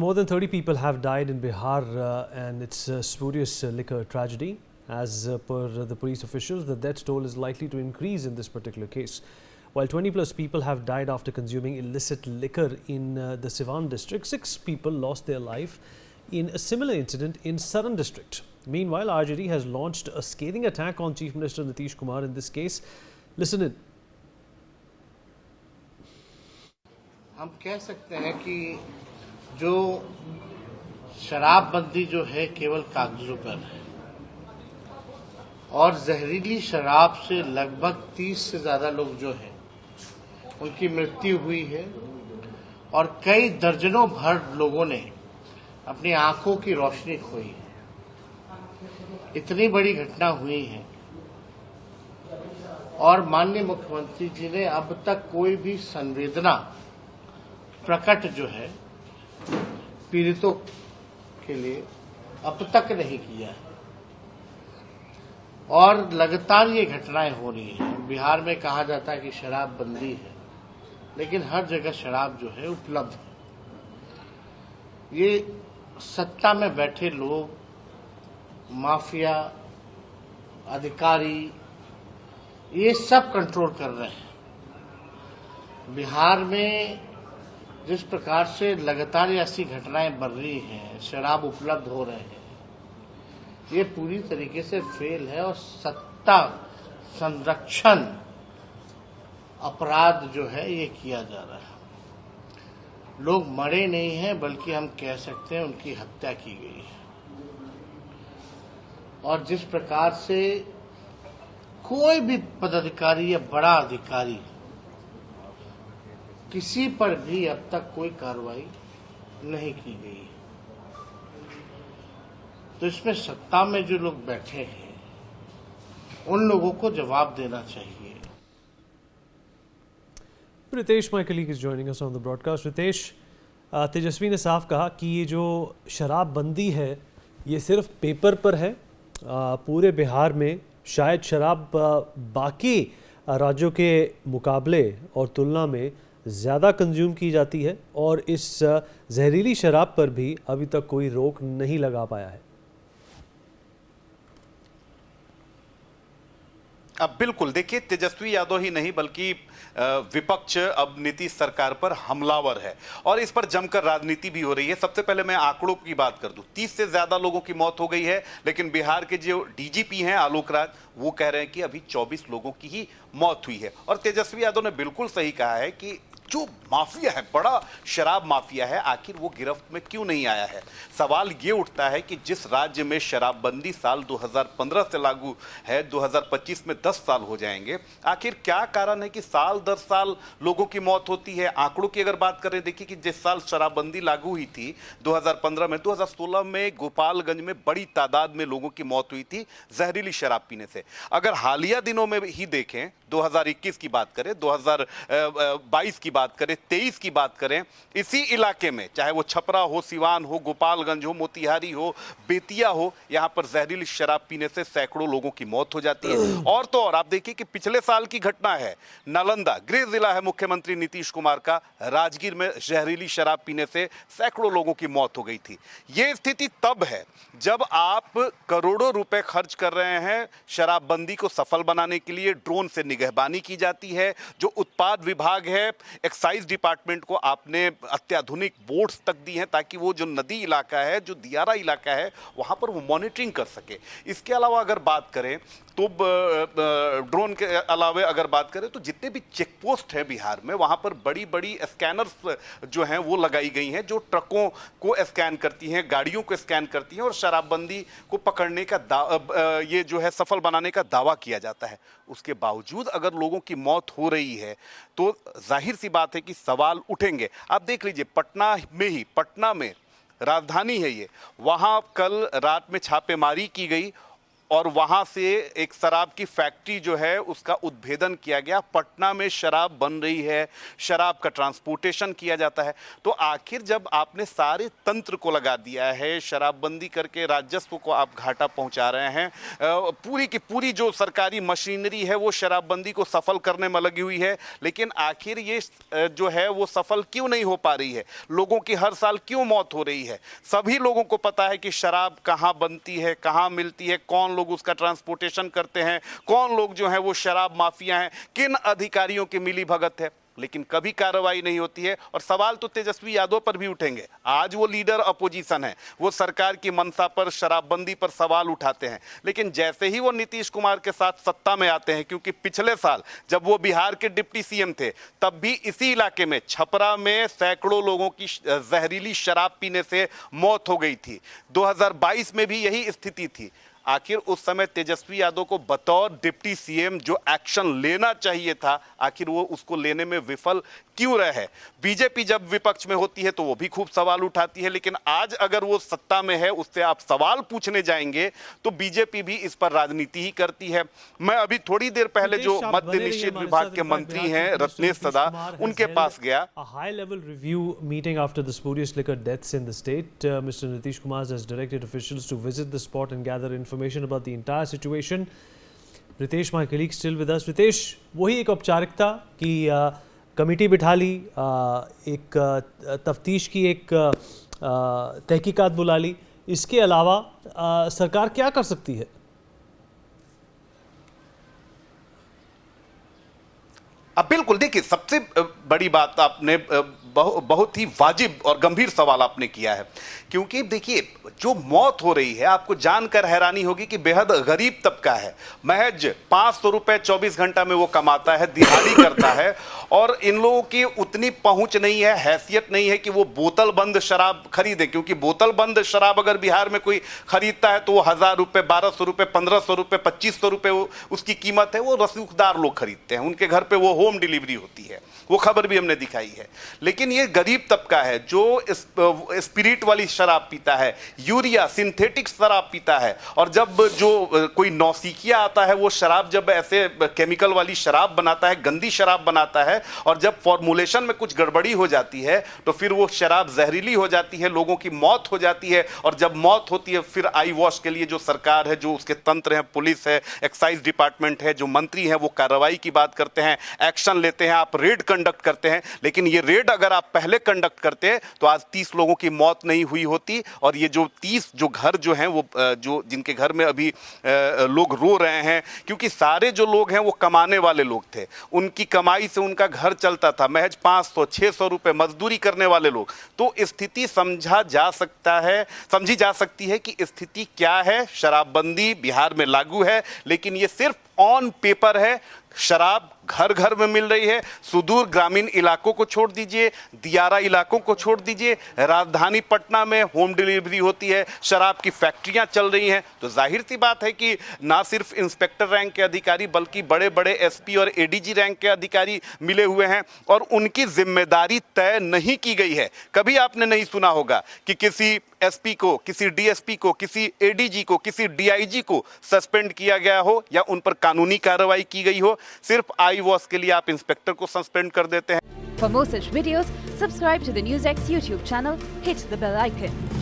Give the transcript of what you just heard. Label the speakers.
Speaker 1: more than 30 people have died in Bihar and it's a spurious liquor tragedy. As per the police officials, the death toll is likely to increase in this particular case. While 20 plus people have died after consuming illicit liquor in the Siwan district, 6 people lost their life in a similar incident in Saran district. Meanwhile, RJD has launched a scathing attack on Chief Minister Nitish Kumar in this case. Listen in.
Speaker 2: हम कह सकते हैं कि जो शराबबंदी जो है केवल कागजों पर है और जहरीली शराब से लगभग 30 से ज्यादा लोग जो हैं उनकी मृत्यु हुई है और कई दर्जनों भर लोगों ने अपनी आंखों की रोशनी खोई है। इतनी बड़ी घटना हुई है और माननीय मुख्यमंत्री जी ने अब तक कोई भी संवेदना प्रकट जो है पीड़ितों के लिए अब तक नहीं किया है और लगातार ये घटनाएं हो रही हैं। बिहार में कहा जाता है कि शराब बंदी है, लेकिन हर जगह शराब जो है उपलब्ध है। ये सत्ता में बैठे लोग, माफिया, अधिकारी, ये सब कंट्रोल कर रहे हैं। बिहार में जिस प्रकार से लगातार ऐसी घटनाएं बढ़ रही हैं, शराब उपलब्ध हो रहे हैं, ये पूरी तरीके से फेल है और सत्ता संरक्षण अपराध जो है ये किया जा रहा है। लोग मरे नहीं हैं, बल्कि हम कह सकते हैं उनकी हत्या की गई है। और जिस प्रकार से कोई भी पदाधिकारी या बड़ा अधिकारी, किसी पर भी अब तक कोई कार्रवाई नहीं की गई है, तो इसमें सत्ता में जो लोग बैठे हैं उन लोगों को जवाब देना चाहिए।
Speaker 1: Ritesh, my colleague is joining us on the broadcast. Ritesh, तेजस्वी ने साफ कहा कि ये जो शराबबंदी है ये सिर्फ पेपर पर है। पूरे बिहार में शायद शराब बाकी राज्यों के मुकाबले और तुलना में ज़्यादा कंज्यूम की जाती है और इस जहरीली शराब पर भी अभी तक कोई रोक नहीं लगा पाया है।
Speaker 3: अब बिल्कुल देखिए, तेजस्वी यादव ही नहीं बल्कि विपक्ष अब नीतीश सरकार पर हमलावर है और इस पर जमकर राजनीति भी हो रही है। सबसे पहले मैं आंकड़ों की बात कर दूं, 30 से ज्यादा लोगों की मौत हो गई है, लेकिन बिहार के जो डीजीपी हैं आलोक राज, वो कह रहे हैं कि अभी 24 लोगों की ही मौत हुई है। और तेजस्वी यादव ने बिल्कुल सही कहा है कि जो माफिया है, बड़ा शराब माफिया है, आखिर वो गिरफ्त में क्यों नहीं आया है। सवाल ये उठता है कि जिस राज्य में शराबबंदी साल 2015 से लागू है, 2025 में 10 साल हो जाएंगे, आखिर क्या कारण है कि साल दर साल लोगों की मौत होती है। आंकड़ों की अगर बात करें, देखिए कि जिस साल शराबबंदी लागू हुई थी 2015 में, 2016 में गोपालगंज में बड़ी तादाद में लोगों की मौत हुई थी जहरीली शराब पीने से। अगर हालिया दिनों में ही देखें, 2021 की बात करें, 2022 की बात करें, 23 की बात करें, इसी इलाके में चाहे वो छपरा हो, सिवान हो, गोपालगंज हो, मोतिहारी हो, बेतिया हो, यहां पर जहरीली शराब पीने से सैकड़ों लोगों की मौत हो जाती है। और तो और आप देखिए कि पिछले साल की घटना है, नालंदा, गृह जिला है मुख्यमंत्री नीतीश कुमार का, राजगीर में जहरीली शराब पीने से सैकड़ों लोगों की मौत हो गई थी। यह स्थिति तब है जब आप करोड़ों रुपए खर्च कर रहे हैं शराबबंदी को सफल बनाने के लिए। ड्रोन से निगहबानी की जाती है, जो उत्पाद विभाग है, एक्साइज डिपार्टमेंट को आपने अत्याधुनिक बोट्स तक दी हैं ताकि वो जो नदी इलाका है, जो दियारा इलाका है, वहां पर वो मॉनिटरिंग कर सके। इसके अलावा अगर बात करें तो ड्रोन के अलावा अगर बात करें तो जितने भी चेक पोस्ट है बिहार में, वहां पर बड़ी बड़ी स्कैनर्स जो हैं वो लगाई गई हैं, जो ट्रकों को स्कैन करती हैं, गाड़ियों को स्कैन करती हैं और शराबबंदी को पकड़ने का ये जो है सफल बनाने का दावा किया जाता है। उसके बावजूद अगर लोगों की मौत हो रही है तो जाहिर सी बात है कि सवाल उठेंगे। आप देख लीजिए, पटना में राजधानी है ये, वहां कल रात में छापेमारी की गई और वहां से एक शराब की फैक्ट्री जो है उसका उद्भेदन किया गया। पटना में शराब बन रही है, शराब का ट्रांसपोर्टेशन किया जाता है। तो आखिर जब आपने सारे तंत्र को लगा दिया है, शराबबंदी करके राजस्व को आप घाटा पहुंचा रहे हैं, पूरी की पूरी जो सरकारी मशीनरी है वो शराबबंदी को सफल करने में लगी हुई है, लेकिन आखिर ये जो है वो सफल क्यों नहीं हो पा रही है? लोगों की हर साल क्यों मौत हो रही है? सभी लोगों को पता है कि शराब कहाँ बनती है, कहाँ मिलती है, कौन लोग उसका ट्रांसपोर्टेशन करते हैं, कौन लोग जो है वो शराब माफिया हैं, किन अधिकारियों की मिली भगत है, लेकिन कभी कार्रवाई नहीं होती है। और सवाल तो तेजस्वी यादव पर भी उठेंगे। आज वो लीडर अपोजिशन है, वो सरकार की मंशा पर, शराबबंदी पर सवाल उठाते हैं, लेकिन जैसे ही वो नीतीश कुमार के साथ सत्ता में आते हैं, क्योंकि पिछले साल जब वो बिहार के डिप्टी सीएम थे तब भी इसी इलाके में छपरा में सैकड़ों लोगों की जहरीली शराब पीने से मौत हो गई थी। 2022 में भी यही स्थिति थी। आखिर उस समय तेजस्वी यादव को बतौर डिप्टी सीएम जो एक्शन लेना चाहिए था, आखिर वो उसको लेने में विफल क्यों रहे? बीजेपी जब विपक्ष में होती है तो वो भी खूब सवाल उठाती है, लेकिन आज अगर वो सत्ता में है, उससे आप सवाल पूछने जाएंगे तो बीजेपी भी इस पर राजनीति ही करती है। मैं अभी थोड़ी देर पहले जो मद्य निषेध विभाग के मंत्री हैं रत्नेश सदा, उनके पास गया।
Speaker 1: A high-level review meeting after the spurious liquor deaths in the state. Mr. Nitish Kumar has directed officials to visit the spot and gather information about the entire situation. Ritesh, my colleague, still with us. Ritesh, वही एक औपचारिकता कि committee बिठा ली, एक तफ्तीश की एक तहकीकात बुला ली, इसके अलावा सरकार क्या कर सकती है?
Speaker 3: अब बिल्कुल देखिए, सबसे बड़ी बात आपने बहुत ही वाजिब और गंभीर सवाल आपने किया है, क्योंकि देखिए जो मौत हो रही है आपको जानकर हैरानी होगी कि बेहद गरीब तबका है। महज 500 रुपए 24 घंटा में वो कमाता है, दिहाड़ी करता है, और इन लोगों की उतनी पहुंच नहीं है, हैसियत नहीं है कि वो बोतल बंद शराब खरीदे, क्योंकि बोतल बंद शराब अगर बिहार में कोई खरीदता है तो वो 1000 रुपए, 1200 रुपए, 1500 रुपए, 2500 रुपए उसकी कीमत है। वो रसूखदार लोग खरीदते हैं, उनके घर पे वो होम डिलीवरी होती है, वो खबर भी हमने दिखाई है। लेकिन ये गरीब तबका है जो स्पिरिट वाली शराब पीता है, यूरिया सिंथेटिक शराब पीता है, और जब जो कोई नौसिखिया आता है वो शराब जब ऐसे केमिकल वाली शराब बनाता है, गंदी शराब बनाता है, और जब फॉर्मुलेशन में कुछ गड़बड़ी हो जाती है तो फिर वो शराब जहरीली हो जाती है, लोगों की मौत हो जाती है। और जब मौत होती है फिर आई वॉश के लिए जो सरकार है, जो उसके तंत्र है, पुलिस है, एक्साइज डिपार्टमेंट है, जो मंत्री हैं वो कार्रवाई की बात करते हैं, एक्शन लेते हैं, आप रेड कंडक्ट करते हैं। लेकिन ये रेड अगर आप पहले कंडक्ट करते तो आज 30 लोगों की मौत नहीं हुई होती। और ये जो 30 जो घर जो हैं वो जो जिनके घर में अभी लोग रो रहे हैं, क्योंकि सारे जो लोग हैं वो कमाने वाले लोग थे, उनकी कमाई से उनका घर चलता था, महज 500-600 रुपए मजदूरी करने वाले लोग। तो स्थिति समझी जा सकती है कि स्थिति क्या है। शराबबंदी बिहार में लागू है, लेकिन ये सिर्फ ऑन पेपर है। शराब घर घर में मिल रही है। सुदूर ग्रामीण इलाकों को छोड़ दीजिए, दियारा इलाकों को छोड़ दीजिए, राजधानी पटना में होम डिलीवरी होती है, शराब की फैक्ट्रियां चल रही हैं। तो जाहिर सी बात है कि ना सिर्फ इंस्पेक्टर रैंक के अधिकारी बल्कि बड़े बड़े एसपी और एडीजी रैंक के अधिकारी मिले हुए हैं और उनकी जिम्मेदारी तय नहीं की गई है। कभी आपने नहीं सुना होगा कि किसी एसपी को, किसी डीएसपी को, किसी एडीजी को, किसी डीआईजी को सस्पेंड किया गया हो या उन पर कानूनी कार्रवाई की गई हो। सिर्फ आई वॉश के लिए आप इंस्पेक्टर को सस्पेंड कर देते हैं।
Speaker 4: For more such videos, subscribe to the NewsX YouTube channel, hit the bell icon.